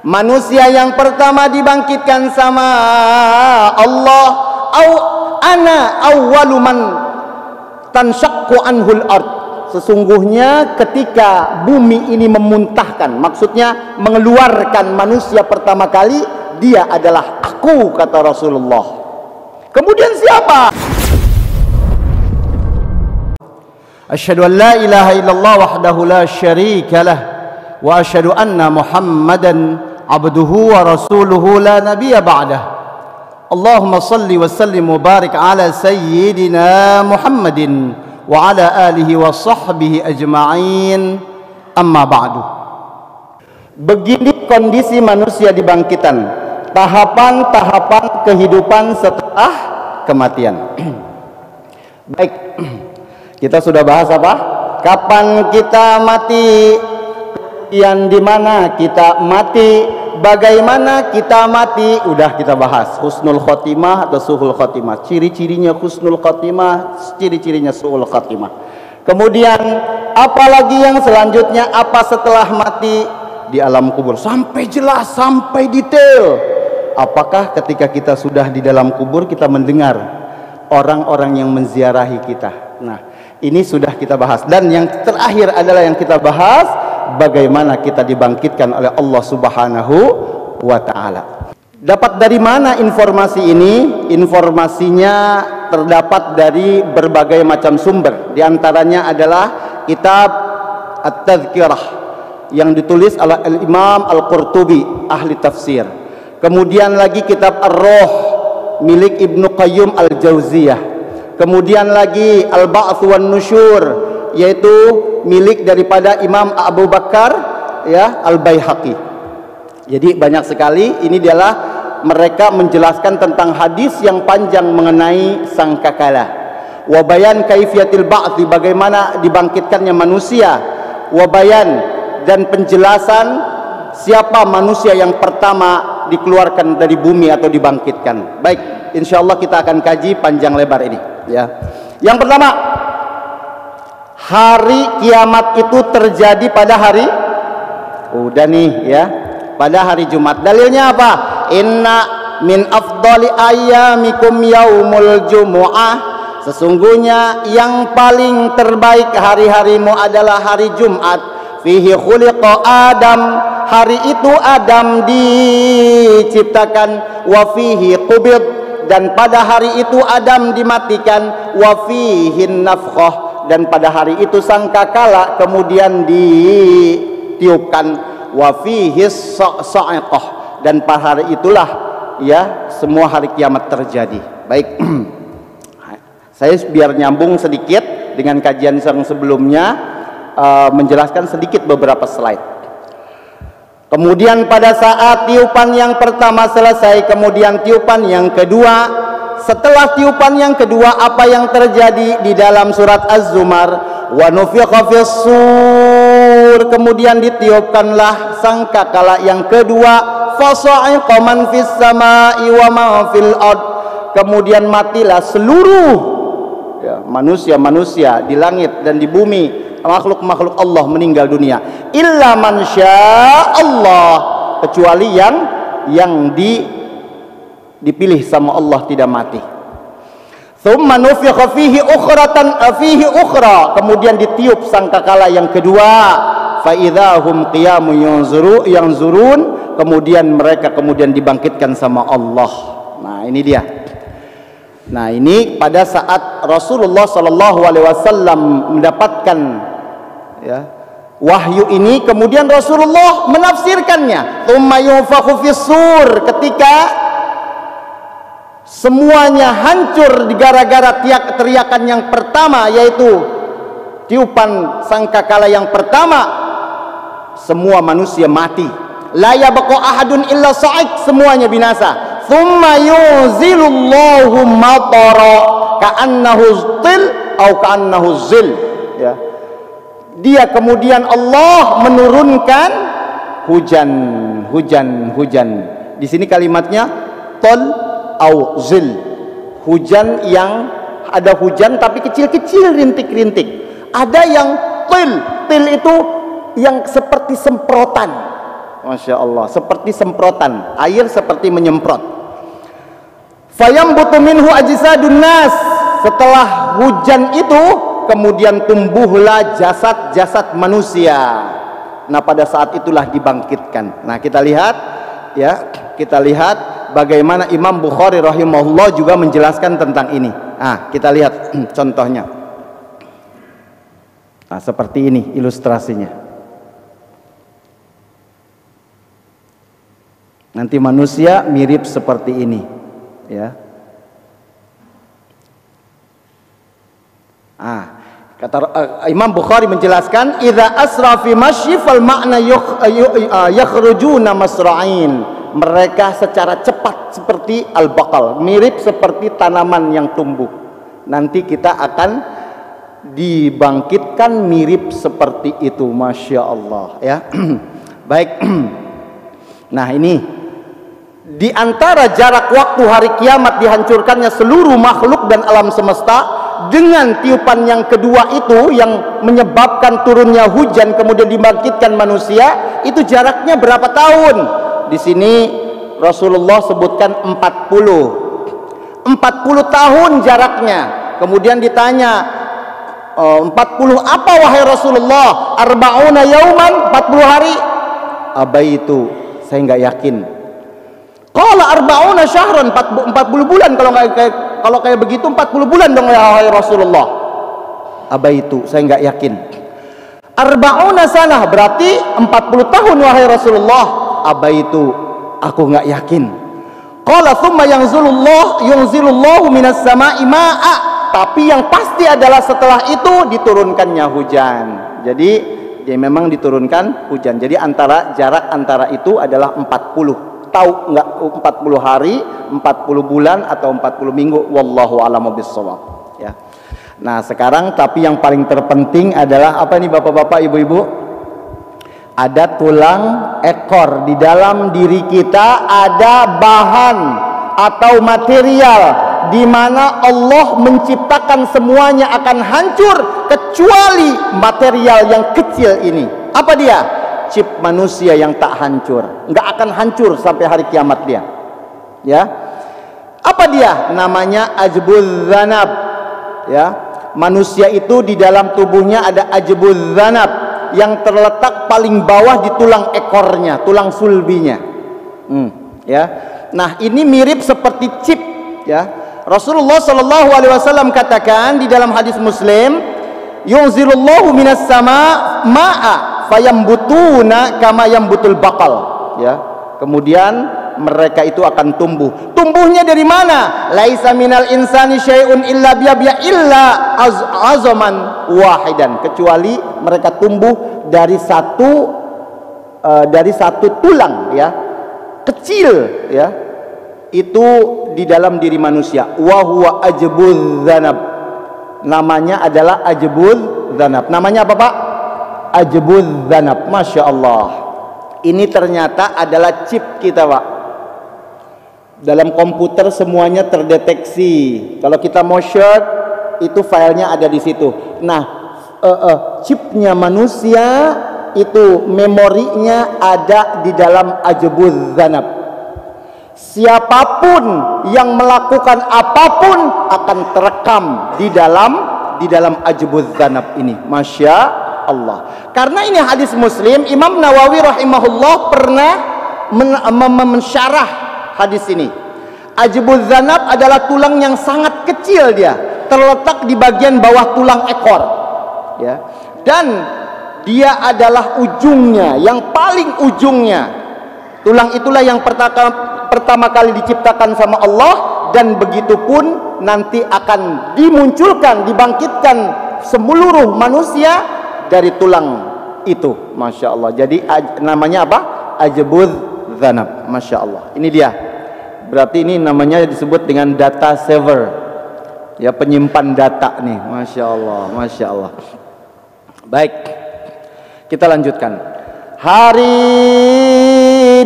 Manusia yang pertama dibangkitkan sama Allah, au ana awwalu man tanshaqqu anhul ard. Sesungguhnya ketika bumi ini memuntahkan, maksudnya mengeluarkan manusia pertama kali, dia adalah aku, kata Rasulullah. Kemudian siapa? Asyhadu an la ilaha illallah wahdahu la syarika lah wa asyhadu anna Muhammadan abduhu wa rasuluhu la nabiyya ba'dah. Allahumma salli wa sallim wa barik ala sayyidina Muhammadin wa ala alihi wa sahbihi ajma'in, amma ba'du. Begini kondisi manusia dibangkitan, tahapan-tahapan kehidupan setelah kematian. Baik, kita sudah bahas apa? Kapan kita mati, kemudian di mana kita mati, bagaimana kita mati, udah kita bahas. Husnul khotimah atau suhul khotimah, ciri-cirinya husnul khotimah, ciri-cirinya suhul khotimah. Kemudian apalagi yang selanjutnya, apa setelah mati di alam kubur, sampai jelas, sampai detail. Apakah ketika kita sudah di dalam kubur kita mendengar orang-orang yang menziarahi kita? Nah, ini sudah kita bahas. Dan yang terakhir adalah yang kita bahas, bagaimana kita dibangkitkan oleh Allah Subhanahu wa ta'ala. Dapat dari mana informasi ini? Informasinya terdapat dari berbagai macam sumber. Di antaranya adalah kitab At-Tadhkirah yang ditulis oleh Imam Al-Qurtubi, ahli tafsir. Kemudian lagi kitab Ar-Ruh milik Ibnu Qayyim Al-Jauziyah. Kemudian lagi Al-Ba'ts wan Nusyur, yaitu milik daripada Imam Abu Bakar ya Al-Baihaqi. Jadi banyak sekali. Ini adalah mereka menjelaskan tentang hadis yang panjang mengenai sangkakala. Wa bayan kaifiyatil ba'ts, bagaimana dibangkitkannya manusia. Wa bayan, dan penjelasan siapa manusia yang pertama dikeluarkan dari bumi atau dibangkitkan. Baik, insyaallah kita akan kaji panjang lebar ini ya. Yang pertama, hari kiamat itu terjadi pada hari, udah nih ya, pada hari Jumat. Dalilnya apa? Inna min afdali ayyamikum yaumul jumu'ah. Sesungguhnya yang paling terbaik hari-harimu adalah hari Jumat. Fihi khuliqa Adam, hari itu Adam diciptakan. Wa fihi qubid, dan pada hari itu Adam dimatikan. Wa fihi nafkhah, dan pada hari itu sangkakala kemudian ditiupkan. Wa fihi sa'iqah, dan pada hari itulah ya semua hari kiamat terjadi. Baik, saya biar nyambung sedikit dengan kajian yang sebelumnya, menjelaskan sedikit beberapa slide. Kemudian pada saat tiupan yang pertama selesai, kemudian tiupan yang kedua. Setelah tiupan yang kedua, apa yang terjadi di dalam surat Az-Zumar? Wa nufikha fis-sur, kemudian ditiupkanlah sangkakala yang kedua. Fasa'iqa man fis sama'i wa ma fil ard, kemudian matilah seluruh ya, manusia di langit dan di bumi, makhluk-makhluk Allah meninggal dunia. Illa man syaa Allah, kecuali yang dipilih sama Allah tidak mati. Thumma nufikha fihi ukhra, kemudian ditiup sangkakala yang kedua. Fa idzahum qiyamun yanzurun, kemudian mereka dibangkitkan sama Allah. Nah, ini dia. Nah, ini pada saat Rasulullah sallallahu alaihi wasallam mendapatkan ya wahyu ini, kemudian Rasulullah menafsirkannya. Tsumma yunfakhu fis-sur, ketika semuanya hancur gara-gara teriakan yang pertama, yaitu tiupan sangkakala yang pertama, semua manusia mati. La yabqa ahadun illa sa'id, semuanya binasa. Tsumma yuzilullahu matara ka'annahu zil atau ka'annahu zil ya. Dia kemudian Allah menurunkan hujan. Di sini kalimatnya tol au zil, hujan yang ada hujan tapi kecil-kecil, rintik-rintik. Ada yang til itu yang seperti semprotan Masya Allah, seperti semprotan air, seperti menyemprot. Fayambutu minhu ajsadun nas. Setelah hujan itu kemudian tumbuhlah jasad-jasad manusia. Nah, pada saat itulah dibangkitkan. Nah, kita lihat ya, kita lihat bagaimana Imam Bukhari rahimahullah juga menjelaskan tentang ini. Nah, kita lihat contohnya. Nah, seperti ini ilustrasinya. Nanti manusia mirip seperti ini, ya. Kata Imam Bukhari menjelaskan, idza asra fi masyi fal ma'na yakhrujuna masra'in. Mereka secara cepat seperti al-baqal, mirip seperti tanaman yang tumbuh. Nanti kita akan dibangkitkan mirip seperti itu, Masya Allah, ya. Baik. Nah, ini di antara jarak waktu hari kiamat dihancurkannya seluruh makhluk dan alam semesta dengan tiupan yang kedua itu yang menyebabkan turunnya hujan kemudian dibangkitkan manusia, itu jaraknya berapa tahun? Di sini Rasulullah sebutkan 40 tahun jaraknya. Kemudian ditanya, 40 apa wahai Rasulullah? Arba'una yauman, 40 hari. Abaitu, saya nggak yakin. Qala arba'una syahran, 40 bulan. Kalau kayak begitu 40 bulan dong ya wahai Rasulullah. Abaitu, saya nggak yakin. Arba'una sanah, berarti 40 tahun wahai Rasulullah. Abaitu, aku nggak yakin. Qala thumma yunzilullahu minas sama'i ma'a. Tapi yang pasti adalah setelah itu diturunkannya hujan. Jadi dia memang diturunkan hujan. Jadi jarak antara itu adalah 40. Tahu nggak 40 hari, 40 bulan atau 40 minggu, wallahu a'lamu bissawab, ya. Nah, sekarang tapi yang paling terpenting adalah apa nih Bapak-bapak, Ibu-ibu? Ada tulang ekor. Di dalam diri kita ada bahan atau material di mana Allah menciptakan semuanya akan hancur kecuali material yang kecil ini. Apa dia? Chip manusia yang tak hancur, nggak akan hancur sampai hari kiamat dia, ya. Apa dia? Namanya ajbul dzanab, ya. Manusia itu di dalam tubuhnya ada ajbul dzanab yang terletak paling bawah di tulang ekornya, tulang sulbinya, ya. Nah, ini mirip seperti chip, ya. Rasulullah Shallallahu Alaihi Wasallam katakan di dalam hadis Muslim, yunzilullahu minas sama ma'a fayambutuna kama yambutul baqal, ya. Kemudian mereka itu akan tumbuh. Tumbuhnya dari mana? Laisa minal insani syai'un illa biya illa azaman wahidan, kecuali mereka tumbuh dari satu tulang, ya, kecil, ya. Itu di dalam diri manusia. Wa huwa ajbul dzanab. Namanya adalah ajbul dzanab. Namanya apa, Pak? Ajbul dzanab. Masya Allah, ini ternyata adalah chip kita, Pak. Dalam komputer semuanya terdeteksi. Kalau kita mau share, itu filenya ada di situ. Nah, chipnya manusia itu memorinya ada di dalam ajbul dzanab. Siapapun yang melakukan apapun akan terekam di dalam ajbul dzanab ini. Masya Allah. Karena ini hadis Muslim, Imam Nawawi rahimahullah pernah mensyarah hadis ini. Ajbul dzanab adalah tulang yang sangat kecil, dia terletak di bagian bawah tulang ekor, ya. Dan dia adalah ujungnya, yang paling ujungnya. Tulang itulah yang pertama kali diciptakan sama Allah, dan begitu pun nanti akan dimunculkan, dibangkitkan seluruh manusia dari tulang itu. Masya Allah. Jadi namanya apa? Ajbul dzanab. Masya Allah. Ini dia. Berarti ini namanya disebut dengan data saver, ya, penyimpan data nih. Masya Allah, Masya Allah. Baik, kita lanjutkan. Hari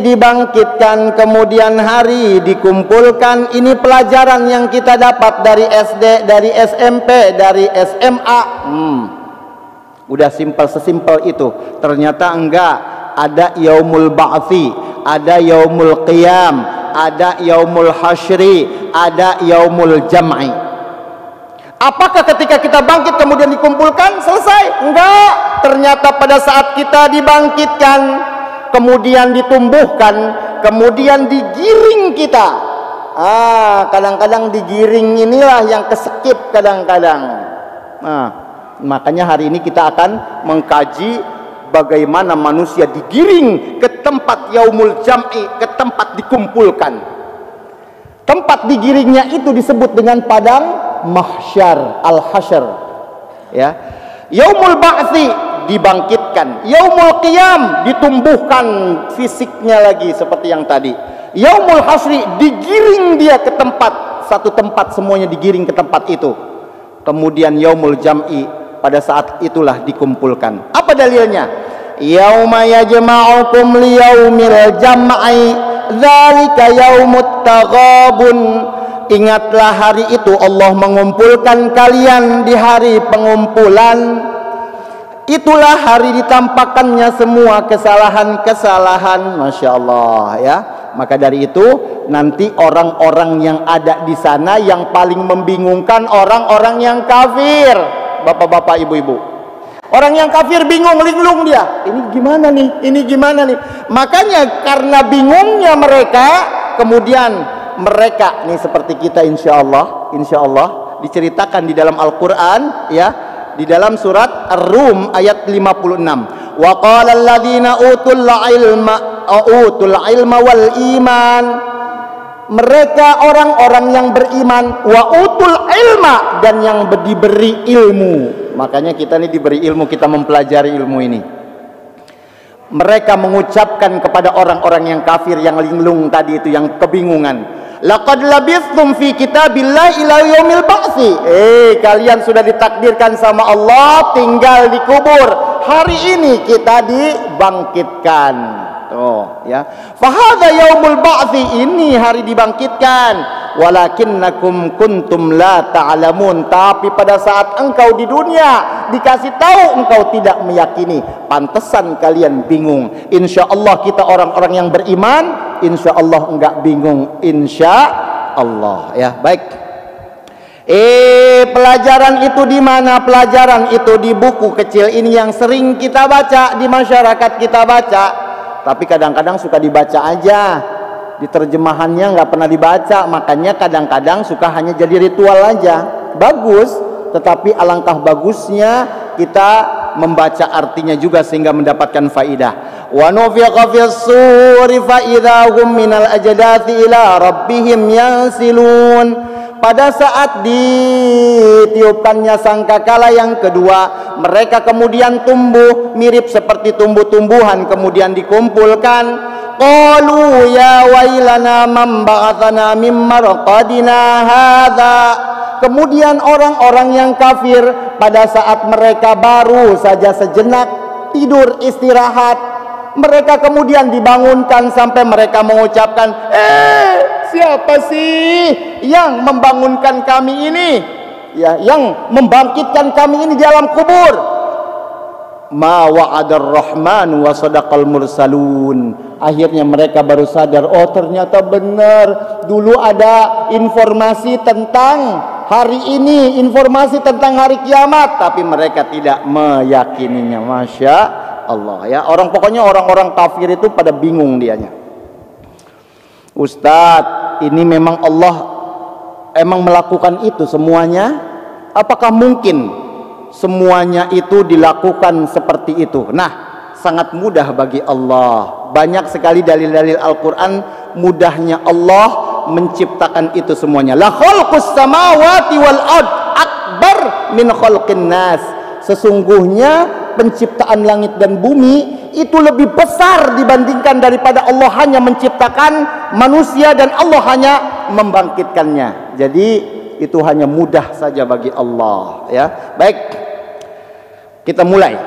dibangkitkan, kemudian hari dikumpulkan. Ini pelajaran yang kita dapat dari SD, dari SMP, dari SMA. Udah sesimpel itu. Ternyata enggak. ada yaumul ba'thi, ada yaumul qiyam, ada yaumul hasyri, ada yaumul jam'i. Apakah ketika kita bangkit kemudian dikumpulkan selesai? Enggak. Ternyata pada saat kita dibangkitkan, kemudian ditumbuhkan, kemudian digiring kita. Kadang-kadang digiring inilah yang keskip kadang-kadang. Makanya hari ini kita akan mengkaji bagaimana manusia digiring ke tempat yaumul jam'i, ke tempat dikumpulkan. Tempat digiringnya itu disebut dengan padang mahsyar, al-hasyr, ya. Yaumul ba'thi dibangkitkan, yaumul qiyam ditumbuhkan fisiknya lagi seperti yang tadi. Yaumul hasyri digiring dia ke tempat, satu tempat semuanya digiring ke tempat itu. Kemudian yaumul jam'i, pada saat itulah dikumpulkan. Apa dalilnya? Yauma yajma'ukum liyaumil jam'i dzalika yaumut taghabun. Ingatlah hari itu Allah mengumpulkan kalian di hari pengumpulan. Itulah hari ditampakkannya semua kesalahan-kesalahan. Masya Allah, ya. Maka dari itu nanti orang-orang yang ada di sana yang paling membingungkan orang-orang yang kafir. Bapak-bapak, ibu-ibu, orang yang kafir bingung, linglung dia. Ini gimana nih? Ini gimana nih? Makanya karena bingungnya mereka, kemudian mereka nih seperti kita, insya Allah diceritakan di dalam Al-Quran, ya, di dalam surat Ar-Rum ayat 56. Wa qala alladziina utul ilma wal iman. Mereka orang-orang yang beriman, wa utul ilma, dan yang diberi ilmu. Makanya kita ini diberi ilmu, kita mempelajari ilmu ini. Mereka mengucapkan kepada orang-orang yang kafir, yang linglung tadi itu, yang kebingungan, laqad labithtum fi kitabillahi ila yaumil ba'tsi. Kalian sudah ditakdirkan sama Allah tinggal di kubur. Hari ini kita dibangkitkan. Tuh, ya. Fa hadza yaumul ba'tsi, ini hari dibangkitkan. Walakinnakum kuntum la ta'lamun. Tapi pada saat engkau di dunia dikasih tahu, engkau tidak meyakini. Pantesan kalian bingung. Insya Allah kita orang-orang yang beriman, insya Allah enggak bingung, insya Allah, ya. Baik. Pelajaran itu di mana? Pelajaran itu di buku kecil ini yang sering kita baca, di masyarakat kita baca, tapi kadang-kadang suka dibaca aja, di terjemahannya nggak pernah dibaca. Makanya kadang-kadang suka hanya jadi ritual aja. Bagus, tetapi alangkah bagusnya kita membaca artinya juga sehingga mendapatkan faidah. Wa nufiqa fis suri fa idza hum minal ajdathi ila rabbihim yansilun. Pada saat ditiupkannya sangkakala yang kedua, mereka kemudian tumbuh mirip seperti tumbuh-tumbuhan, kemudian dikumpulkan. Qalu ya wailana man ba'athana mim marqadina hadza. Kemudian orang-orang yang kafir pada saat mereka baru saja sejenak tidur istirahat, mereka kemudian dibangunkan sampai mereka mengucapkan, siapa sih yang membangunkan kami ini, ya, yang membangkitkan kami ini di alam kubur? Ma wa'adar rahman wa sadaqal mursalun. Akhirnya mereka baru sadar, oh ternyata benar, dulu ada informasi tentang hari ini, informasi tentang hari kiamat, tapi mereka tidak meyakininya. Masya Allah, ya. Pokoknya orang-orang kafir itu pada bingung dianya. Ustadz, ini memang Allah emang melakukan itu semuanya? Apakah mungkin semuanya itu dilakukan seperti itu? Nah, sangat mudah bagi Allah. Banyak sekali dalil-dalil Al-Quran mudahnya Allah menciptakan itu semuanya. La khalqus samawati wal ard akbar min khalqin nas. Sesungguhnya penciptaan langit dan bumi itu lebih besar dibandingkan daripada Allah hanya menciptakan manusia dan Allah hanya membangkitkannya. Jadi itu hanya mudah saja bagi Allah, ya. Baik, kita mulai.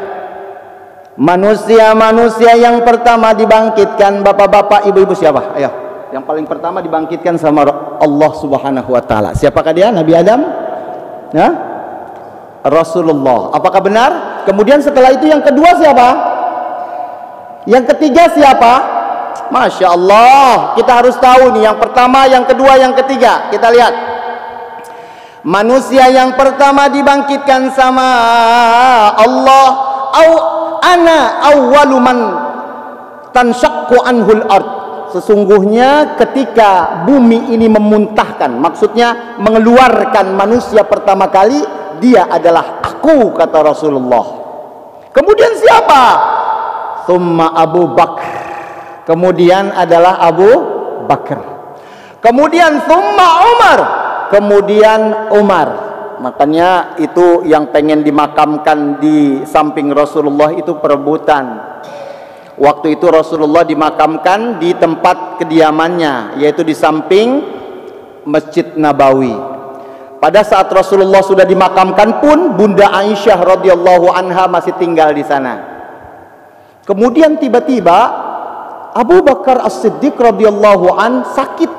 Manusia-manusia yang pertama dibangkitkan, bapak-bapak, ibu-ibu, siapa? Ayo, yang paling pertama dibangkitkan sama Allah Subhanahu wa taala. Siapakah dia? Nabi Adam? Ya? Rasulullah. Apakah benar? Kemudian setelah itu yang kedua siapa? Yang ketiga siapa? Masya Allah, kita harus tahu nih, yang pertama, yang kedua, yang ketiga. Kita lihat. Manusia yang pertama dibangkitkan sama Allah. Ana awwalu man tanshaqqu anhul ard. Sesungguhnya ketika bumi ini memuntahkan, maksudnya mengeluarkan manusia pertama kali, dia adalah aku, kata Rasulullah. Kemudian siapa? Thumma Abu Bakar. Kemudian adalah Abu Bakar. Kemudian thumma Umar. Kemudian Umar. Makanya itu yang pengen dimakamkan di samping Rasulullah itu perebutan. Waktu itu Rasulullah dimakamkan di tempat kediamannya, yaitu di samping Masjid Nabawi. Pada saat Rasulullah sudah dimakamkan pun, Bunda Aisyah radhiyallahu anha masih tinggal di sana. Kemudian tiba-tiba Abu Bakar As-Siddiq radhiyallahu an sakit,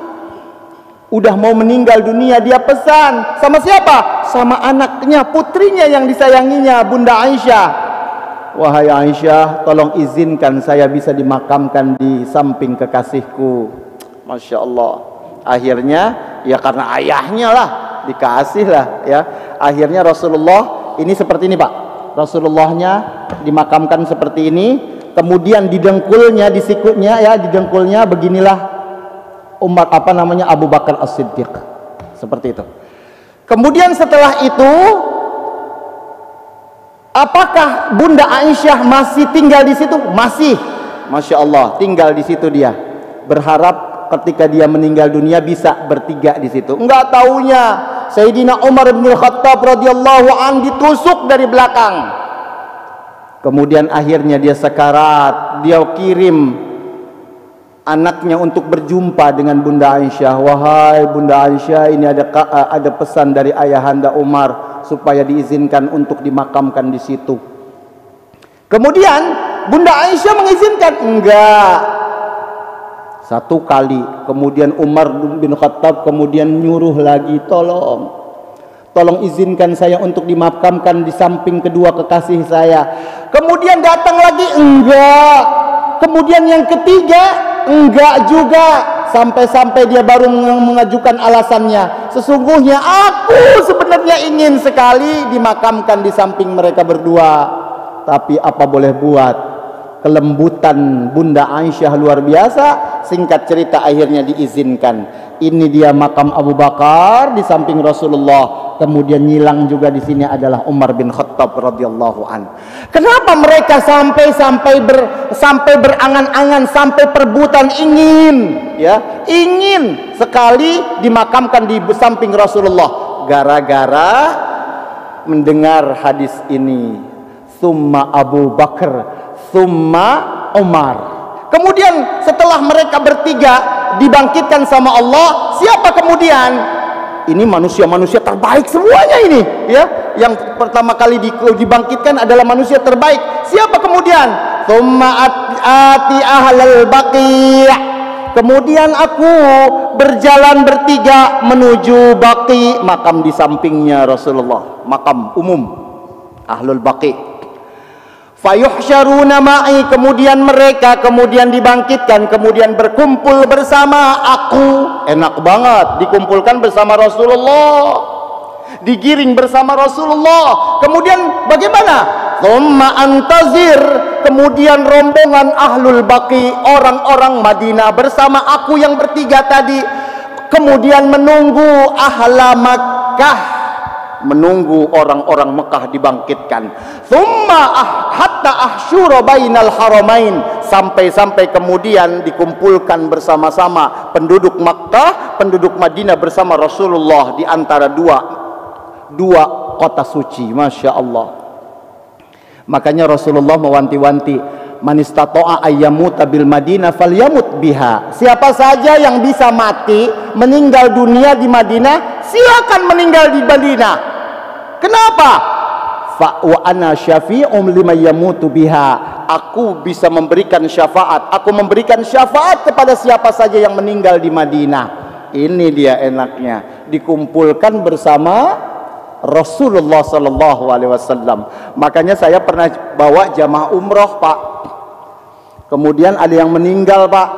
udah mau meninggal dunia. Dia pesan sama siapa? Sama anaknya, putrinya yang disayanginya, Bunda Aisyah. Wahai Aisyah, tolong izinkan saya bisa dimakamkan di samping kekasihku. Masya Allah. Akhirnya ya karena ayahnya lah, dikasih lah ya. Akhirnya Rasulullah ini seperti ini Pak. Rasulullahnya dimakamkan seperti ini. Kemudian di dengkulnya, di sikunya ya, di dengkulnya beginilah Umar Abu Bakar As-Siddiq. Seperti itu. Kemudian setelah itu, apakah Bunda Aisyah masih tinggal di situ? Masih. Masya Allah, tinggal di situ dia. Berharap ketika dia meninggal dunia bisa bertiga di situ. Enggak taunya Sayyidina Umar bin Khattab radhiyallahu an ditusuk dari belakang. Kemudian akhirnya dia sekarat. Dia kirim anaknya untuk berjumpa dengan Bunda Aisyah. Wahai Bunda Aisyah, ini ada pesan dari ayahanda Umar supaya diizinkan untuk dimakamkan di situ. Kemudian Bunda Aisyah mengizinkan. Enggak. Satu kali. Kemudian Umar bin Khattab kemudian nyuruh lagi, tolong izinkan saya untuk dimakamkan di samping kedua kekasih saya. Kemudian datang lagi, enggak. Kemudian yang ketiga, enggak juga. Sampai-sampai dia baru mengajukan alasannya. Sesungguhnya aku sebenarnya ingin sekali dimakamkan di samping mereka berdua. Tapi apa boleh buat, kelembutan Bunda Aisyah luar biasa. Singkat cerita akhirnya diizinkan. Ini dia makam Abu Bakar di samping Rasulullah. Kemudian nyilang juga di sini adalah Umar bin Khattab radhiyallahu an. Kenapa mereka sampai berangan-angan, sampai perebutan ingin sekali dimakamkan di samping Rasulullah? Gara-gara mendengar hadis ini. Summa Abu Bakar, summa Umar. Kemudian setelah mereka bertiga dibangkitkan sama Allah, siapa kemudian? Ini manusia-manusia terbaik semuanya ini, ya. Yang pertama kali dibangkitkan adalah manusia terbaik. Siapa kemudian? Tsumma ati ahlal baqi'. Kemudian aku berjalan bertiga menuju Baqi, makam di sampingnya Rasulullah, makam umum Ahlul Baqi'. Fayuhsyaruna ma'i, kemudian mereka dibangkitkan, kemudian berkumpul bersama aku. Enak banget dikumpulkan bersama Rasulullah, digiring bersama Rasulullah. Kemudian bagaimana? Tsumma antazir, kemudian rombongan Ahlul Baqi, orang-orang Madinah bersama aku yang bertiga tadi, kemudian menunggu ahla Makkah, menunggu orang-orang Mekah dibangkitkan. Tsumma hatta ahsyura bainal haramain, sampai kemudian dikumpulkan bersama-sama penduduk Makkah, penduduk Madinah bersama Rasulullah di antara dua kota suci. Masya Allah. Makanya Rasulullah mewanti-wanti, man istata'a ayyamuta bil Madinah falyamut biha. Siapa saja yang bisa mati, meninggal dunia di Madinah, silakan meninggal di Madinah. Kenapa? Fa wa ana syafi'um liman yamutu biha. Aku bisa memberikan syafaat. Aku memberikan syafaat kepada siapa saja yang meninggal di Madinah. Ini dia enaknya, dikumpulkan bersama Rasulullah sallallahu alaihi wasallam. Makanya saya pernah bawa jamaah umroh, Pak. Kemudian ada yang meninggal, Pak,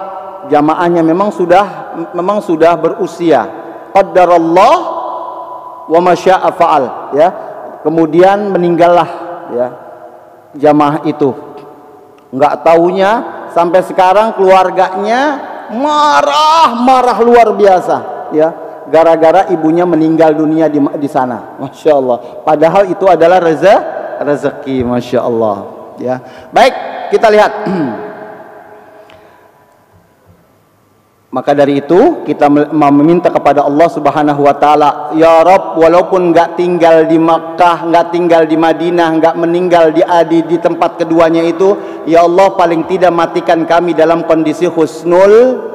jamaahnya memang sudah berusia. Qaddarallah wa masya'a fa'al, ya. Kemudian meninggallah, ya, jamaah itu. Enggak taunya sampai sekarang keluarganya marah luar biasa, ya, gara-gara ibunya meninggal dunia di sana. Masya Allah. Padahal itu adalah rezeki, masya Allah, ya. Baik, kita lihat. Maka dari itu kita meminta kepada Allah Subhanahu wa taala, ya Rabb, walaupun enggak tinggal di Makkah, enggak tinggal di Madinah, enggak meninggal di tempat keduanya itu, ya Allah, paling tidak matikan kami dalam kondisi husnul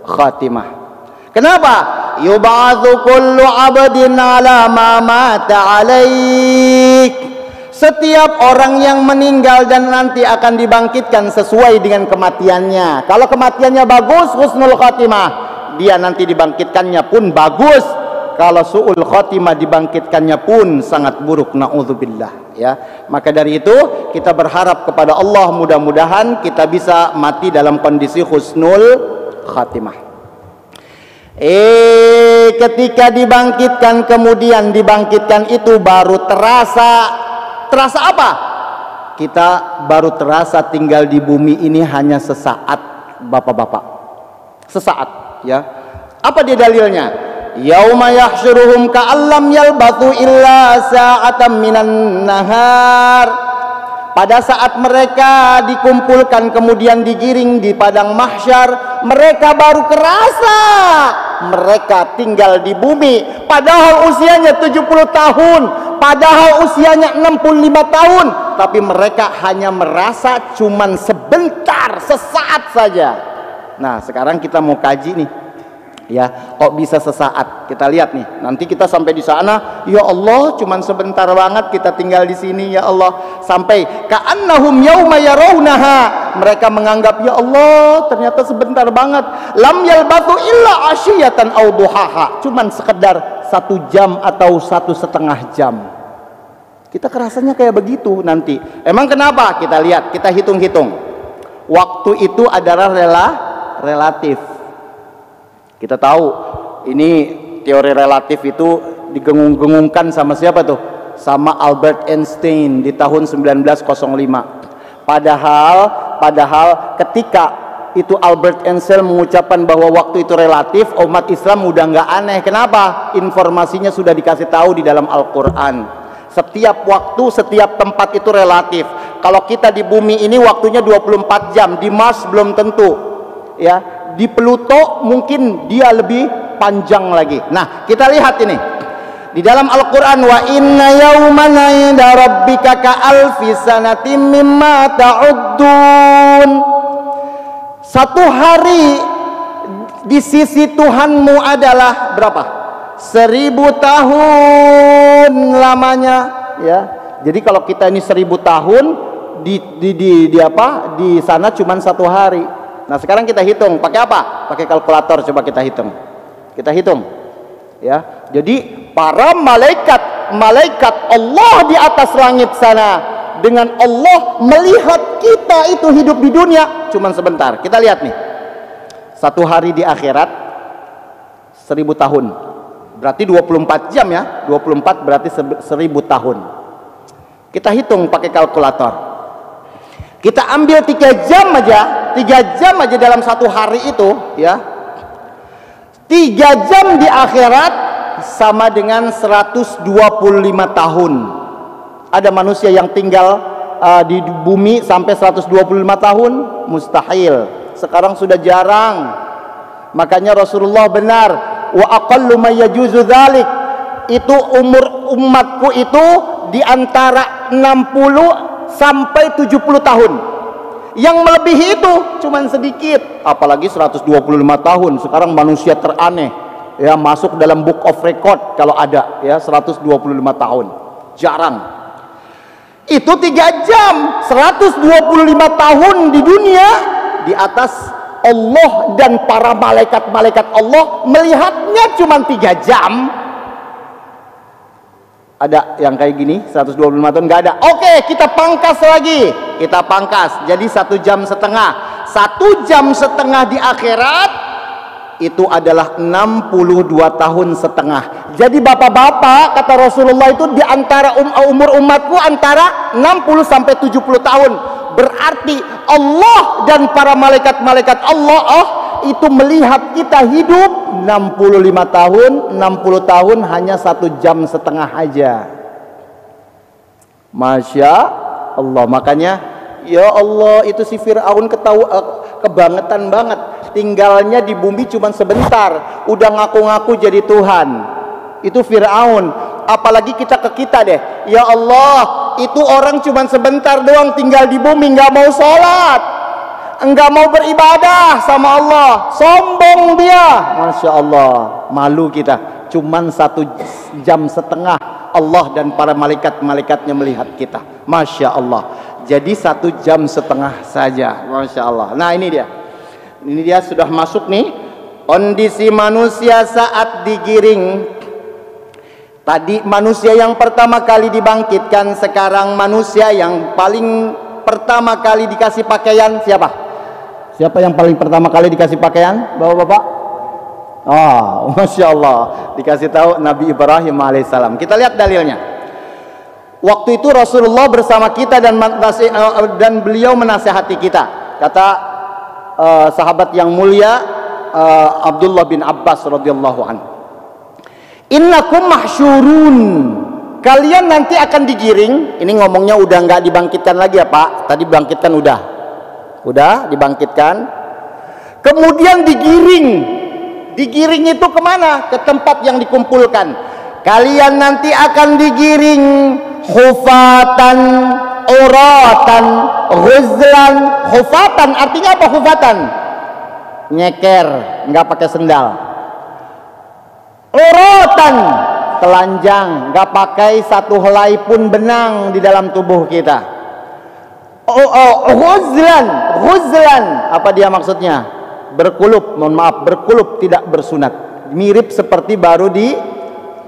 khatimah. Kenapa? Yub'atsu kullu 'abdin 'ala ma mata 'alaik. Setiap orang yang meninggal dan nanti akan dibangkitkan sesuai dengan kematiannya. Kalau kematiannya bagus, husnul khatimah, dia nanti dibangkitkannya pun bagus. Kalau su'ul khatimah, dibangkitkannya pun sangat buruk, na'udzubillah, ya. Maka dari itu kita berharap kepada Allah, mudah-mudahan kita bisa mati dalam kondisi husnul khatimah. Ketika dibangkitkan, kemudian dibangkitkan itu baru terasa apa? Kita baru terasa tinggal di bumi ini hanya sesaat, bapak-bapak. Sesaat, ya. Apa dia dalilnya? Yauma yahsyuruhum ka'allam yalbathu illa sa'atan minan nahar. Pada saat mereka dikumpulkan kemudian digiring di padang mahsyar, mereka baru kerasa mereka tinggal di bumi. Padahal usianya 70 tahun, padahal usianya 65 tahun, tapi mereka hanya merasa cuman sebentar, sesaat saja. Nah, sekarang kita mau kaji nih, ya, kok bisa sesaat? Kita lihat nih, nanti kita sampai di sana, ya Allah, cuman sebentar banget kita tinggal di sini, ya Allah. Sampai ka'annahum yauma yarawnaha, mereka menganggap, ya Allah, ternyata sebentar banget. Lam yalbathu illa asyiyatan aw duhaha, cuman sekedar 1 jam atau 1,5 jam. Kita kerasanya kayak begitu nanti. Emang kenapa? Kita lihat, kita hitung-hitung. Waktu itu adalah relatif. Kita tahu ini teori relatif itu digengung-gengungkan sama siapa tuh? Sama Albert Einstein di tahun 1905. Padahal ketika itu Albert Einstein mengucapkan bahwa waktu itu relatif, umat Islam udah nggak aneh. Kenapa? Informasinya sudah dikasih tahu di dalam Al-Quran. Setiap waktu, setiap tempat itu relatif. Kalau kita di bumi ini waktunya 24 jam, di Mars belum tentu, ya. Di Pluto mungkin dia lebih panjang lagi. Nah, kita lihat ini di dalam Al-Quran, wa inna yawman 'inda rabbika ka alfi sanatin mimma ta'uddun. Satu hari di sisi Tuhanmu adalah berapa? 1000 tahun lamanya, ya. Jadi kalau kita ini 1000 tahun di sana cuman 1 hari. Nah, sekarang kita hitung pakai apa? Pakai kalkulator, coba kita hitung. Kita hitung, ya. Jadi para malaikat Allah di atas langit sana dengan Allah melihat kita itu hidup di dunia cuman sebentar. Kita lihat nih. 1 hari di akhirat 1000 tahun. Berarti 24 jam, ya. 24 berarti 1000 tahun. Kita hitung pakai kalkulator. Kita ambil 3 jam aja. 3 jam aja dalam 1 hari itu, ya. 3 jam di akhirat sama dengan 125 tahun. Ada manusia yang tinggal di bumi sampai 125 tahun? Mustahil. Sekarang sudah jarang. Makanya Rasulullah benar, wa aqallu may yajuzu dzalik. Itu umur umatku itu di antara 60 sampai 70 tahun. Yang melebihi itu cuman sedikit, apalagi 125 tahun. Sekarang manusia teraneh, ya, masuk dalam book of record kalau ada, ya, 125 tahun. Jarang. Itu 3 jam, 125 tahun di dunia di atas Allah dan para malaikat-malaikat Allah melihatnya cuman 3 jam. Ada yang kayak gini 125 tahun? Nggak ada. Oke, kita pangkas lagi. Kita pangkas jadi 1 jam setengah. 1 jam setengah di akhirat itu adalah 62 tahun setengah. Jadi bapak-bapak, kata Rasulullah, itu di antara umur umatku antara 60 sampai 70 tahun. Berarti Allah dan para malaikat-malaikat Allah itu melihat kita hidup 65 tahun, 60 tahun hanya 1 jam setengah aja. Masya Allah. Makanya ya Allah, itu si Fir'aun kebangetan banget. Tinggalnya di bumi cuma sebentar, udah ngaku-ngaku jadi Tuhan. Itu Fir'aun. Apalagi kita ke kita deh. Ya Allah, itu orang cuma sebentar doang tinggal di bumi, nggak mau sholat, nggak mau beribadah sama Allah, sombong dia. Masya Allah, malu kita. Cuman 1 jam setengah Allah dan para malaikat-malaikatnya melihat kita. Masya Allah. Jadi 1 jam setengah saja. Masya Allah. Nah ini dia sudah masuk nih kondisi manusia saat digiring. Tadi manusia yang pertama kali dibangkitkan, sekarang manusia yang paling pertama kali dikasih pakaian siapa? Siapa yang paling pertama kali dikasih pakaian? Bapak-bapak? Masya Allah, dikasih tahu Nabi Ibrahim alaihissalam. Kita lihat dalilnya. Waktu itu Rasulullah bersama kita dan beliau menasihati kita. Kata sahabat yang mulia Abdullah bin Abbas radhiyallahu anhu, innakum mahsyurun, kalian nanti akan digiring. Ini ngomongnya udah nggak dibangkitkan lagi ya Pak, tadi bangkitkan udah dibangkitkan, kemudian digiring itu kemana? Ke tempat yang dikumpulkan. Kalian nanti akan digiring hufatan, uratan, ghuzlan. Hufatan artinya apa? Hufatan nyeker, nggak pakai sendal. Uratan, telanjang, nggak pakai satu helai pun benang di dalam tubuh kita. Ghuzlan, apa dia maksudnya? Berkulub, mohon maaf, berkulub, tidak bersunat. Mirip seperti baru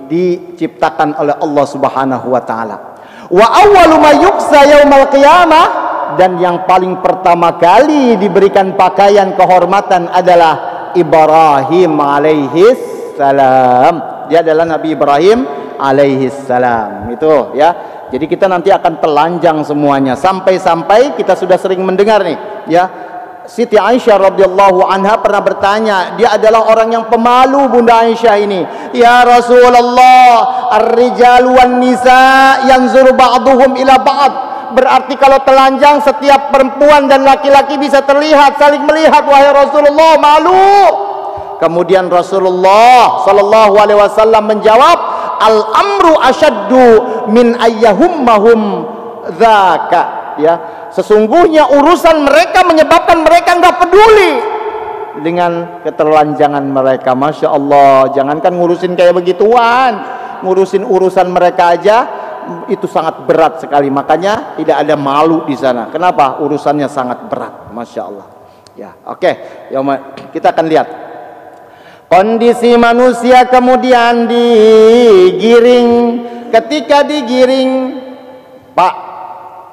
diciptakan oleh Allah Subhanahu wa taala. Wa awwalu ma yuksa yaumal qiyamah, dan yang paling pertama kali diberikan pakaian kehormatan adalah Ibrahim alaihis salam. Dia adalah Nabi Ibrahim alaihis salam. Itu ya. Jadi kita nanti akan telanjang semuanya, sampai-sampai kita sudah sering mendengar nih ya, Siti Aisyah radhiyallahu anha pernah bertanya, dia adalah orang yang pemalu Bunda Aisyah ini. Ya Rasulullah, ar-rijalu wan nisa yanzuru ba'duhum ila ba'd. Berarti kalau telanjang setiap perempuan dan laki-laki bisa terlihat, saling melihat, wahai Rasulullah, malu. Kemudian Rasulullah sallallahu alaihi wasallam menjawab, al-amru asyaddu min ayyahummahum dzaka. Ya, sesungguhnya urusan mereka menyebabkan mereka nggak peduli dengan keterlanjangan mereka. Masya Allah, jangankan ngurusin kayak begituan, ngurusin urusan mereka aja itu sangat berat sekali. Makanya tidak ada malu di sana. Kenapa? Urusannya sangat berat. Masya Allah. Ya, oke. Ya, kita akan lihat kondisi manusia kemudian digiring. Ketika digiring, Pak,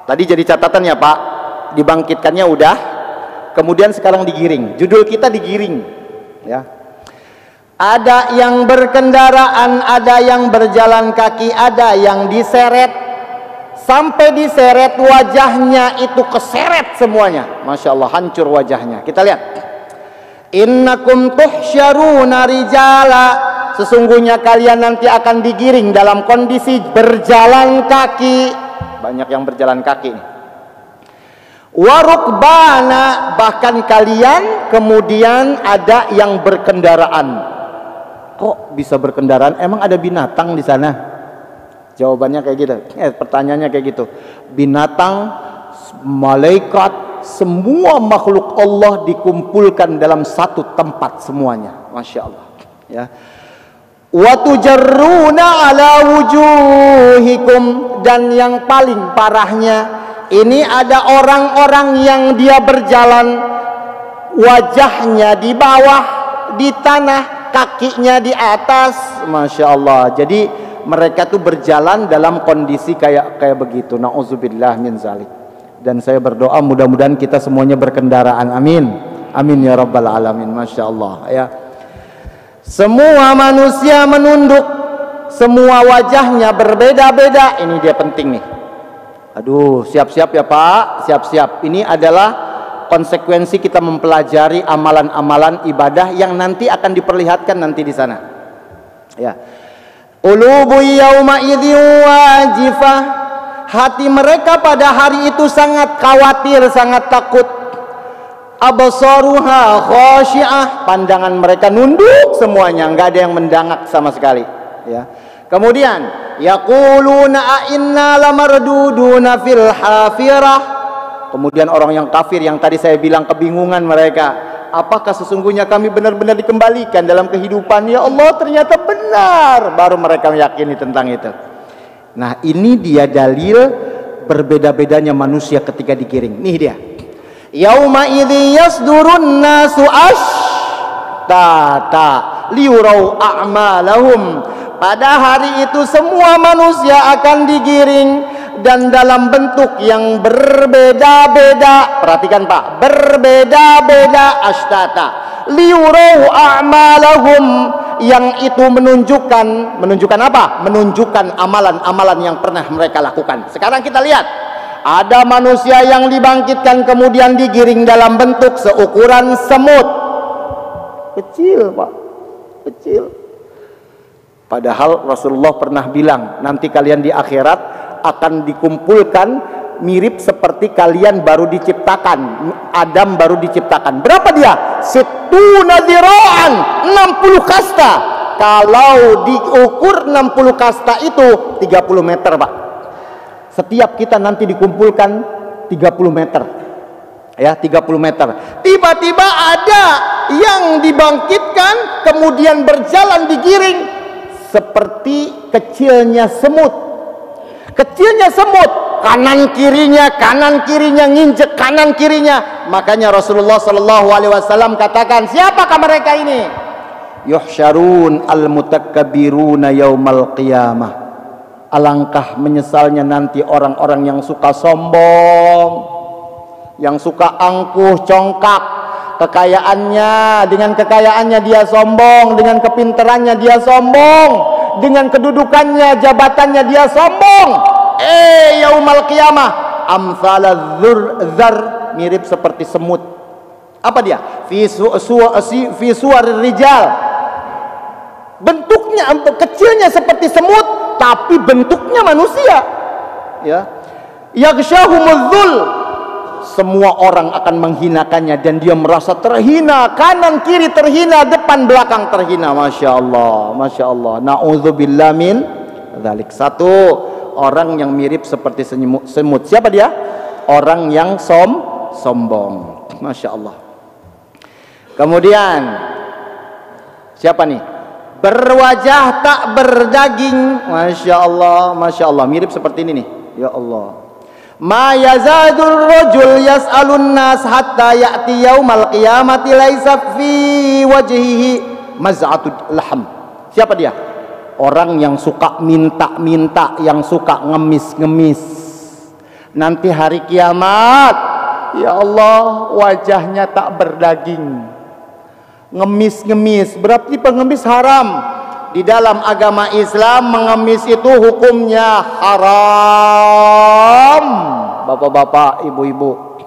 tadi jadi catatan ya Pak, dibangkitkannya udah, kemudian sekarang digiring. Judul kita digiring ya. Ada yang berkendaraan, ada yang berjalan kaki, ada yang diseret. Sampai diseret wajahnya itu keseret semuanya. Masya Allah, hancur wajahnya. Kita lihat. Innakum tuhsyaruna rijala, sesungguhnya kalian nanti akan digiring dalam kondisi berjalan kaki. Banyak yang berjalan kaki nih. Warukbana, bahkan kalian kemudian ada yang berkendaraan. Kok bisa berkendaraan? Emang ada binatang di sana? Jawabannya kayak gitu. Pertanyaannya kayak gitu. Binatang, malaikat, semua makhluk Allah dikumpulkan dalam satu tempat semuanya. Masya Allah. Ya. Wa tujarruna ala wujuhikum, dan yang paling parahnya ini ada orang-orang yang dia berjalan wajahnya di bawah di tanah, kakinya di atas. Masya Allah. Jadi mereka tuh berjalan dalam kondisi kayak begitu. Nauzubillah min zalik. Dan saya berdoa mudah-mudahan kita semuanya berkendaraan. Amin. Amin ya rabbal alamin. Masya Allah ya. Semua manusia menunduk, semua wajahnya berbeda-beda. Ini dia penting nih. Aduh, siap-siap ya Pak, siap-siap. Ini adalah konsekuensi kita mempelajari amalan-amalan ibadah yang nanti akan diperlihatkan nanti di sana. Ya. Qulubu yauma idzin wajifah. Hati mereka pada hari itu sangat khawatir, sangat takut. Absaruha khashi'ah, pandangan mereka nunduk semuanya, enggak ada yang mendangak sama sekali, ya. Kemudian yaquluna a inna lamarduduna fil hafirah. Kemudian orang yang kafir yang tadi saya bilang kebingungan mereka, apakah sesungguhnya kami benar-benar dikembalikan dalam kehidupan? Ya Allah, ternyata benar. Baru mereka meyakini tentang itu. Nah, ini dia dalil berbeda-bedanya manusia ketika digiring. Nih dia. Yauma idzi yasdurun nasu ashtata liyurau a'malahum. Pada hari itu semua manusia akan digiring dan dalam bentuk yang berbeda-beda. Perhatikan Pak, berbeda-beda, ashtata liyurau a'malahum, yang itu menunjukkan apa? Menunjukkan amalan-amalan yang pernah mereka lakukan. Sekarang kita lihat, ada manusia yang dibangkitkan kemudian digiring dalam bentuk seukuran semut. Kecil Pak, kecil. Padahal Rasulullah pernah bilang, nanti kalian di akhirat akan dikumpulkan mirip seperti kalian baru diciptakan. Adam baru diciptakan. Berapa dia? Situna dzira'an, 60 kasta. Kalau diukur 60 kasta itu 30 meter Pak. Setiap kita nanti dikumpulkan 30 meter. Ya, 30 meter. Tiba-tiba ada yang dibangkitkan kemudian berjalan digiring seperti kecilnya semut. Kecilnya semut, kanan kirinya nginjek kanan kirinya. Makanya Rasulullah Shallallahu Alaihi Wasallam katakan, siapakah mereka ini? Yuhsyarun al-mutakabbiruna yaumal qiyamah. Alangkah menyesalnya nanti orang-orang yang suka sombong, yang suka angkuh congkak, kekayaannya, dengan kekayaannya dia sombong, dengan kepintarannya dia sombong, dengan kedudukannya, jabatannya dia sombong. Yaumal qiyamah amsala dzar, mirip seperti semut. Apa dia? Fi suwarir rijal. Bentuknya kecilnya seperti semut, tapi bentuknya manusia. Ya. Yaghsyahumul dzul. Semua orang akan menghinakannya dan dia merasa terhina, kanan kiri terhina, depan belakang terhina. Masya Allah, masya Allah. Nauzubillah min dzalik. Satu orang yang mirip seperti semut. Siapa dia? Orang yang sombong. Masya Allah. Kemudian siapa nih? Berwajah tak berdaging. Masya Allah, masya Allah. Mirip seperti ini nih. Ya Allah. Ma yazadul rajul yas'alun nas hatta ya'ti yaumal qiyamati laisa fi wajhihi maz'atul lahm. Siapa dia? Orang yang suka minta-minta, yang suka ngemis-ngemis. Nanti hari kiamat, ya Allah, wajahnya tak berdaging. Ngemis-ngemis. Berarti pengemis haram. Di dalam agama Islam mengemis itu hukumnya haram. Bapak-bapak, ibu-ibu,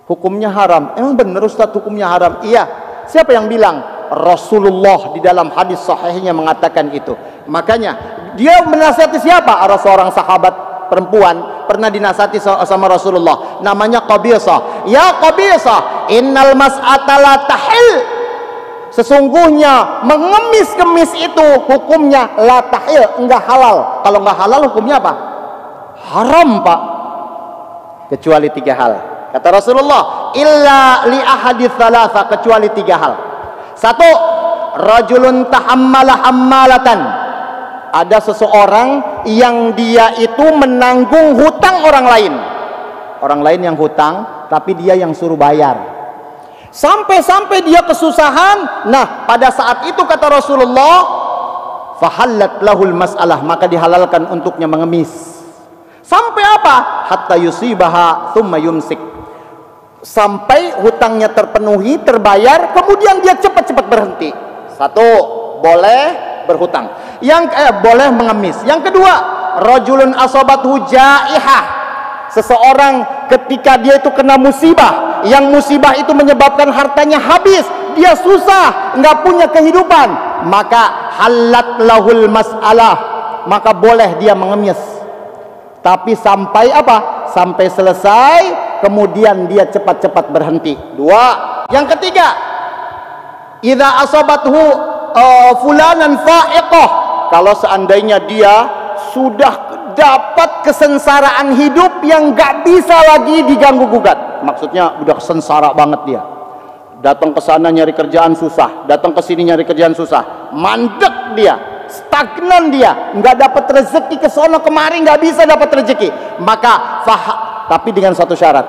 hukumnya haram. Emang benar Ustaz hukumnya haram? Iya. Siapa yang bilang? Rasulullah di dalam hadis sahihnya mengatakan itu. Makanya dia menasihati siapa? Ada seorang sahabat perempuan pernah dinasihati sama Rasulullah, namanya Qabisah. Ya Qabisah, innal mas'ata la tahil. Sesungguhnya mengemis-kemis itu hukumnya la tahil, enggak halal. Kalau enggak halal hukumnya apa? Haram Pak. Kecuali 3 hal. Kata Rasulullah, illa li ahadits tsalatsa, kecuali 3 hal. 1, rajulun tahammala hammalatan. Ada seseorang yang dia itu menanggung hutang orang lain. Orang lain yang hutang, tapi dia yang suruh bayar. Sampai-sampai dia kesusahan. Nah, pada saat itu kata Rasulullah, fahallat lahul mas'alah, maka dihalalkan untuknya mengemis. Sampai apa? Hatta yusibaha thumma yumsik, sampai hutangnya terpenuhi, terbayar, kemudian dia cepat-cepat berhenti. Satu, boleh berhutang. Boleh mengemis. Yang kedua, rajulun asabathu jaihah, seseorang ketika dia itu kena musibah, yang musibah itu menyebabkan hartanya habis, dia susah, nggak punya kehidupan, maka halat lahul mas'alah, maka boleh dia mengemis. Tapi sampai apa? Sampai selesai, kemudian dia cepat-cepat berhenti. Dua. Yang ketiga, idza asabathu fulanan fa'iqah, kalau seandainya dia sudah dapat kesengsaraan hidup yang gak bisa lagi diganggu gugat. Maksudnya udah sengsara banget dia. Datang ke sana nyari kerjaan susah, datang ke sini nyari kerjaan susah, mandek dia, stagnan dia, nggak dapat rezeki, ke sono kemari nggak bisa dapat rezeki. Maka tapi dengan satu syarat.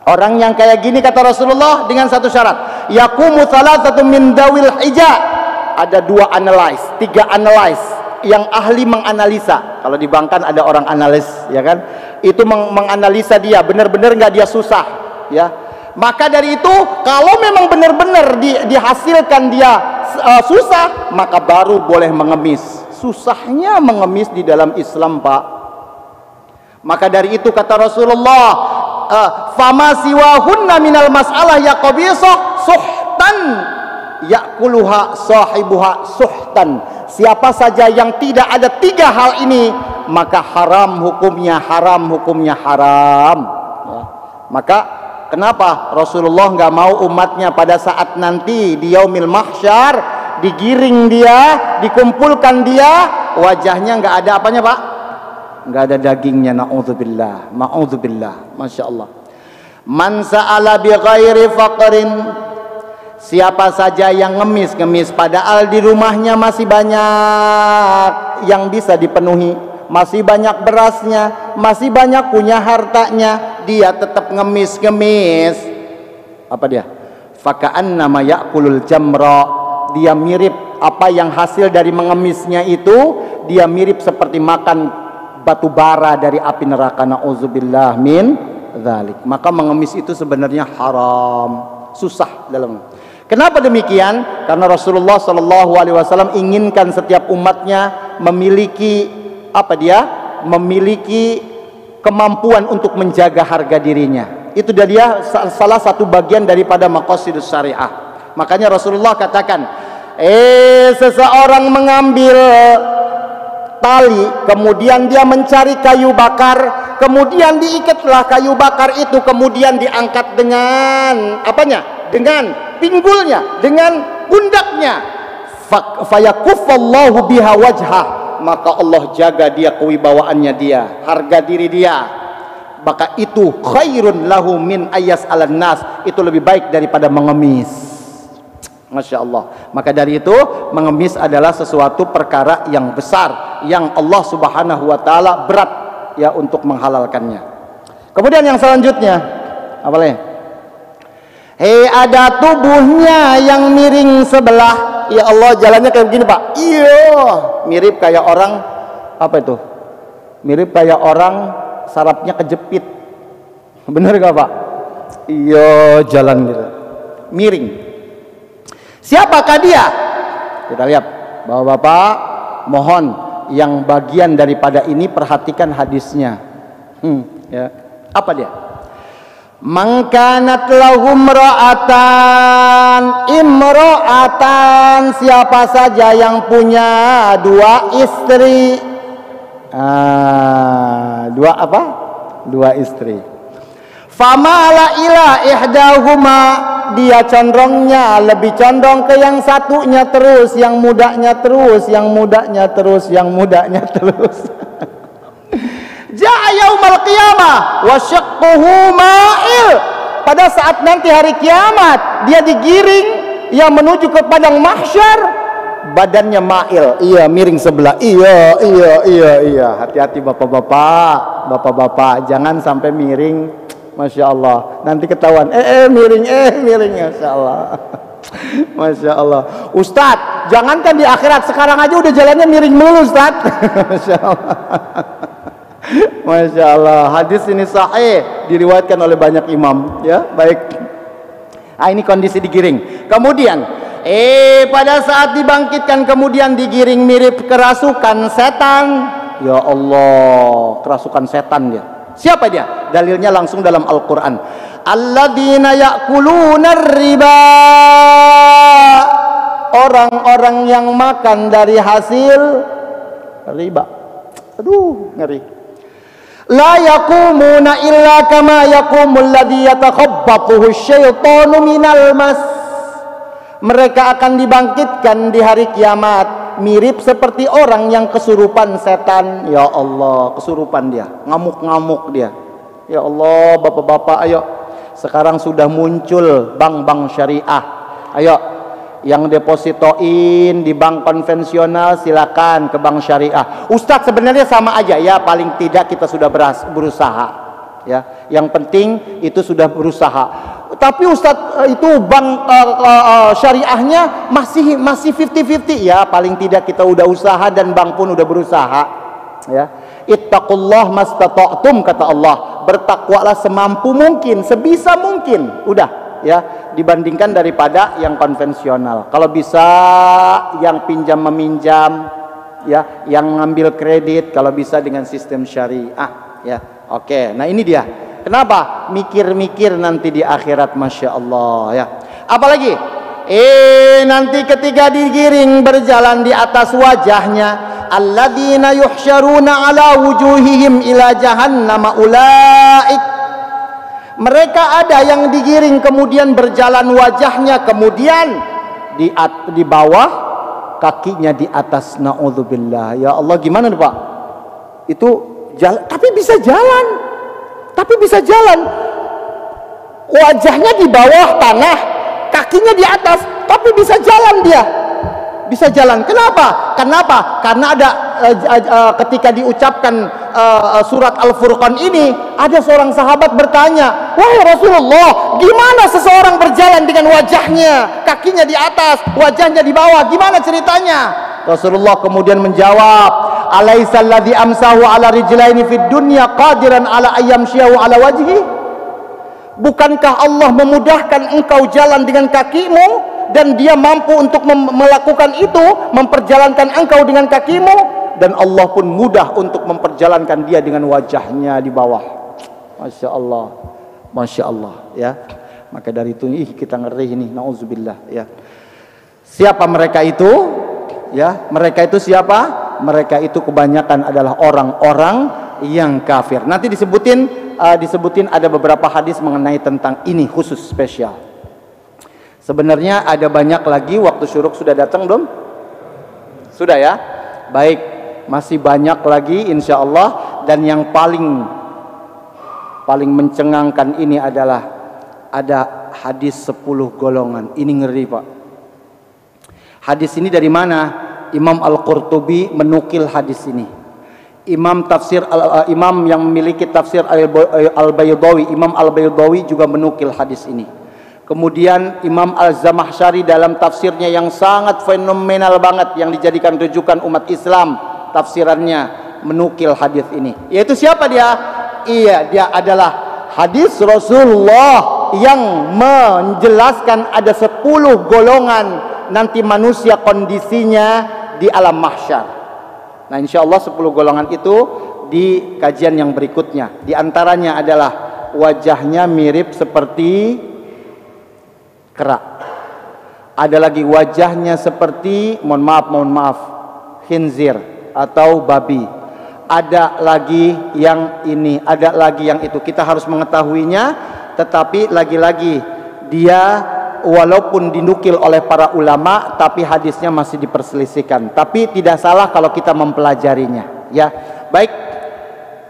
Orang yang kayak gini kata Rasulullah dengan satu syarat, yaqumu salasatu min dawil hija. Ada dua analyze, tiga analyze yang ahli menganalisa. Kalau di bank kan ada orang analis, ya kan? Itu menganalisa dia benar-benar nggak dia susah, ya. Maka dari itu, kalau memang benar-benar dihasilkan dia susah, maka baru boleh mengemis. Susahnya mengemis di dalam Islam, Pak. Maka dari itu kata Rasulullah, fama siwahunna minal mas'alah ya qabisah suhtan yakuluha sahibuha suhtan. Siapa saja yang tidak ada tiga hal ini, maka haram hukumnya, haram hukumnya, haram, ya. Maka kenapa Rasulullah nggak mau umatnya pada saat nanti di yaumil mahsyar digiring dia, dikumpulkan dia, wajahnya nggak ada apanya, Pak? Nggak ada dagingnya. Na'udzubillah, na'udzubillah. Masya Allah. Man sa'ala bi ghairi faqrin, siapa saja yang ngemis padahal di rumahnya masih banyak yang bisa dipenuhi, masih banyak berasnya, masih banyak punya hartanya, dia tetap ngemis. Apa dia? Faka'annama ya'kulul jamra, dia mirip apa yang hasil dari mengemisnya itu, dia mirip seperti makan batu bara dari api neraka. Na'udzubillah min dzalik. Maka mengemis itu sebenarnya haram, susah dalam. Kenapa demikian? Karena Rasulullah SAW inginkan setiap umatnya memiliki apa dia? Memiliki kemampuan untuk menjaga harga dirinya. Itu dia salah satu bagian daripada maqasidus syariah. Makanya Rasulullah katakan, seseorang mengambil tali, kemudian dia mencari kayu bakar, kemudian diikatlah kayu bakar itu, kemudian diangkat dengan apanya? Dengan pinggulnya, dengan pundaknya. Fayakuffallahu biha wajhah, maka Allah jaga dia kewibawaannya dia, harga diri dia. Maka itu khairun lahu min ayas alan nas, itu lebih baik daripada mengemis. Masya Allah. Maka dari itu mengemis adalah sesuatu perkara yang besar, yang Allah Subhanahu wa taala berat ya untuk menghalalkannya. Kemudian yang selanjutnya apa lagi? Ada tubuhnya yang miring sebelah. Ya Allah, jalannya kayak begini, Pak. Iya, mirip kayak orang apa itu? Mirip kayak orang sarafnya kejepit. Bener gak, Pak? Iya, jalan gitu. Miring. Siapakah dia? Kita lihat, Bapak-bapak, mohon yang bagian daripada ini perhatikan hadisnya. Ya. Apa dia? Mangkanat lahum imra'atan, siapa saja yang punya dua istri. Dua apa? Dua istri. Famala ila ihdahuma, dia condongnya lebih condong ke yang satunya terus, yang mudanya terus, yang mudanya terus, yang mudanya terus. Ja'a yaumal qiyamah wa syaqquhu ma'il, pada saat nanti hari kiamat dia digiring yang menuju ke padang mahsyar, badannya ma'il, iya, miring sebelah. Iya. Hati-hati bapak-bapak, jangan sampai miring. Masya Allah, nanti ketahuan miring, Masya Allah. Masya Allah. Ustadz, jangankan di akhirat, sekarang aja udah jalannya miring mulu Ustadz. Masya Allah. Masya Allah. Hadis ini sahih, diriwayatkan oleh banyak imam. Ya, baik. Nah, ini kondisi digiring. Kemudian, pada saat dibangkitkan kemudian digiring mirip kerasukan setan. Ya Allah, kerasukan setan dia. Siapa dia? Dalilnya langsung dalam Al-Quran. Alladzina ya'kuluna riba. Orang-orang yang makan dari hasil riba. Aduh, ngeri. La yaqumuna illa kama yaqumul ladzi yatakhabbathu asyaitanu minal mas. Mereka akan dibangkitkan di hari kiamat mirip seperti orang yang kesurupan setan. Ya Allah, kesurupan dia, ngamuk-ngamuk dia. Ya Allah, bapak-bapak, ayo. Sekarang sudah muncul bank-bank syariah. Ayo, yang depositoin di bank konvensional silakan ke bank syariah. Ustadz, sebenarnya sama aja ya, paling tidak kita sudah berusaha. Ya, yang penting itu sudah berusaha. Tapi Ustadz, itu bank syariahnya masih 50-50 ya, paling tidak kita udah usaha dan bank pun udah berusaha. Ya, ittaqullah mastata'tum kata Allah, bertakwalah semampu mungkin, sebisa mungkin, udah ya, dibandingkan daripada yang konvensional. Kalau bisa yang pinjam meminjam ya, yang ngambil kredit kalau bisa dengan sistem syariah ya. Oke, nah ini dia. Kenapa? Mikir-mikir nanti di akhirat, Masya Allah ya. Apalagi? Nanti ketika digiring berjalan di atas wajahnya, alladzina yuhsyaruna ala wujuhihim ila jahannam ulaik. Mereka ada yang digiring kemudian berjalan wajahnya, kemudian di bawah, kakinya di atas. Naudzubillah. Ya Allah, gimana nih Pak? Itu jalan, tapi bisa jalan. Wajahnya di bawah tanah, kakinya di atas, tapi bisa jalan dia. Bisa jalan. Kenapa? Karena ada ketika diucapkan surat Al-Furqan ini, ada seorang sahabat bertanya, "Wahai Rasulullah, gimana seseorang berjalan dengan wajahnya, kakinya di atas, wajahnya di bawah? Gimana ceritanya?" Rasulullah kemudian menjawab, "Alaisa alladzi amsahu ala rijlaini fid dunya qadiran ala ayyamshiyahu ala wajhi?" Bukankah Allah memudahkan engkau jalan dengan kakimu dan dia mampu untuk melakukan itu, memperjalankan engkau dengan kakimu, dan Allah pun mudah untuk memperjalankan dia dengan wajahnya di bawah. Masya Allah, Masya Allah ya. Maka dari itu kita ngeri ini, nauzubillah ya. Siapa mereka itu? Ya, mereka itu siapa? Mereka itu kebanyakan adalah orang-orang yang kafir. Nanti disebutin ada beberapa hadis mengenai tentang ini khusus spesial. Sebenarnya ada banyak lagi. Waktu syuruk sudah datang belum? Sudah ya? Baik, masih banyak lagi insya Allah. Dan yang paling mencengangkan ini adalah ada hadis 10 golongan. Ini ngeri Pak. Hadis ini dari mana? Imam Al-Qurtubi menukil hadis ini. Imam yang memiliki tafsir Al-Baydawi, Imam Al-Baydawi juga menukil hadis ini. Kemudian Imam Al-Zamakhsyari dalam tafsirnya yang sangat fenomenal banget, yang dijadikan rujukan umat Islam, tafsirannya menukil hadis ini. Yaitu siapa dia? Iya, dia adalah hadis Rasulullah yang menjelaskan ada 10 golongan nanti manusia kondisinya di alam mahsyar. Nah, insya Allah 10 golongan itu di kajian yang berikutnya. Di antaranya adalah wajahnya mirip seperti kera. Ada lagi wajahnya seperti, mohon maaf, khinzir atau babi. Ada lagi yang ini, ada lagi yang itu. Kita harus mengetahuinya, tetapi lagi-lagi dia walaupun dinukil oleh para ulama, tapi hadisnya masih diperselisihkan. Tapi tidak salah kalau kita mempelajarinya. Ya, baik.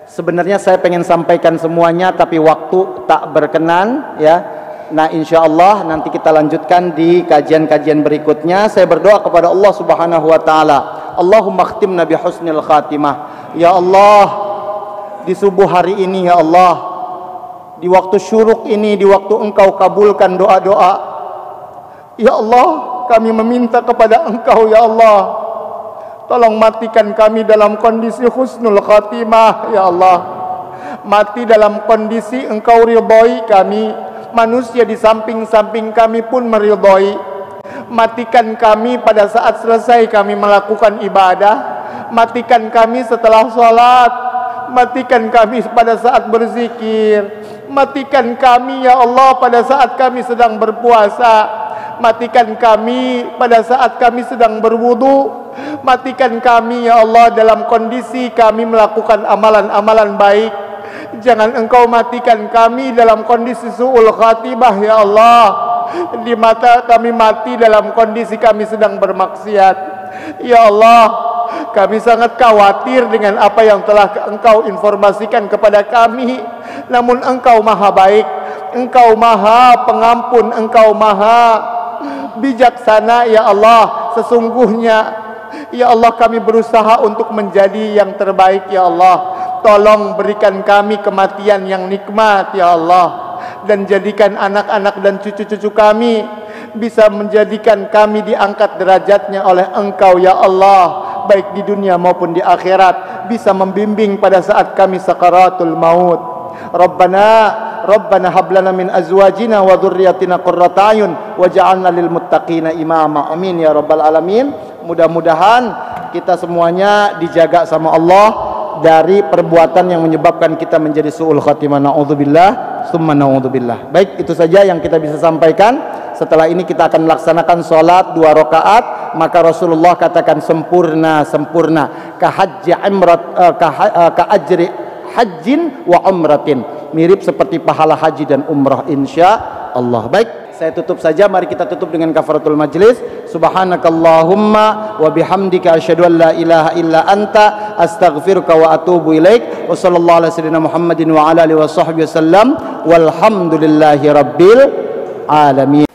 Sebenarnya saya pengen sampaikan semuanya, tapi waktu tak berkenan. Ya, nah insya Allah nanti kita lanjutkan di kajian-kajian berikutnya. Saya berdoa kepada Allah Subhanahu Wa Taala. Allahumma khtimna bi husnil khatimah. Ya Allah, di subuh hari ini ya Allah, di waktu syuruk ini, di waktu Engkau kabulkan doa-doa Ya Allah, kami meminta kepada Engkau ya Allah, tolong matikan kami dalam kondisi husnul khatimah ya Allah. Mati dalam kondisi Engkau ridhoi kami, manusia di samping-samping kami pun meridhoi. Matikan kami pada saat selesai kami melakukan ibadah, matikan kami setelah sholat, matikan kami pada saat berzikir, matikan kami ya Allah pada saat kami sedang berpuasa, matikan kami pada saat kami sedang berwudu, matikan kami ya Allah dalam kondisi kami melakukan amalan-amalan baik. Jangan Engkau matikan kami dalam kondisi su'ul khatimah ya Allah, di mata kami mati dalam kondisi kami sedang bermaksiat. Ya Allah, kami sangat khawatir dengan apa yang telah Engkau informasikan kepada kami. Namun Engkau maha baik, Engkau maha pengampun, Engkau maha bijaksana ya Allah. Sesungguhnya ya Allah kami berusaha untuk menjadi yang terbaik ya Allah. Tolong berikan kami kematian yang nikmat ya Allah, dan jadikan anak-anak dan cucu-cucu kami bisa menjadikan kami diangkat derajatnya oleh Engkau ya Allah, baik di dunia maupun di akhirat, bisa membimbing pada saat kami sakaratul maut. Rabbana hab lana min azwajina wa dhurriyyatina qurrata ayun waj'alna lil muttaqina imama. Amin ya rabbal alamin. Mudah-mudahan kita semuanya dijaga sama Allah dari perbuatan yang menyebabkan kita menjadi su'ul khatimah. Na'udzubillah summa na'udzubillah. Baik, itu saja yang kita bisa sampaikan. Setelah ini kita akan melaksanakan sholat 2 rakaat. Maka Rasulullah katakan sempurna ka ajri hajjin wa umratin, mirip seperti pahala haji dan umrah insya Allah. Baik, saya tutup saja. Mari kita tutup dengan kafaratul majlis. Subhanakallahumma wa bihamdika asyhadu an la ilaha illa anta astaghfiruka wa atubu ilaik. Wa sallallahu ala sayyidina Muhammadin wa ala alihi wa sahbihi wasallam. Walhamdulillahi rabbil alamin.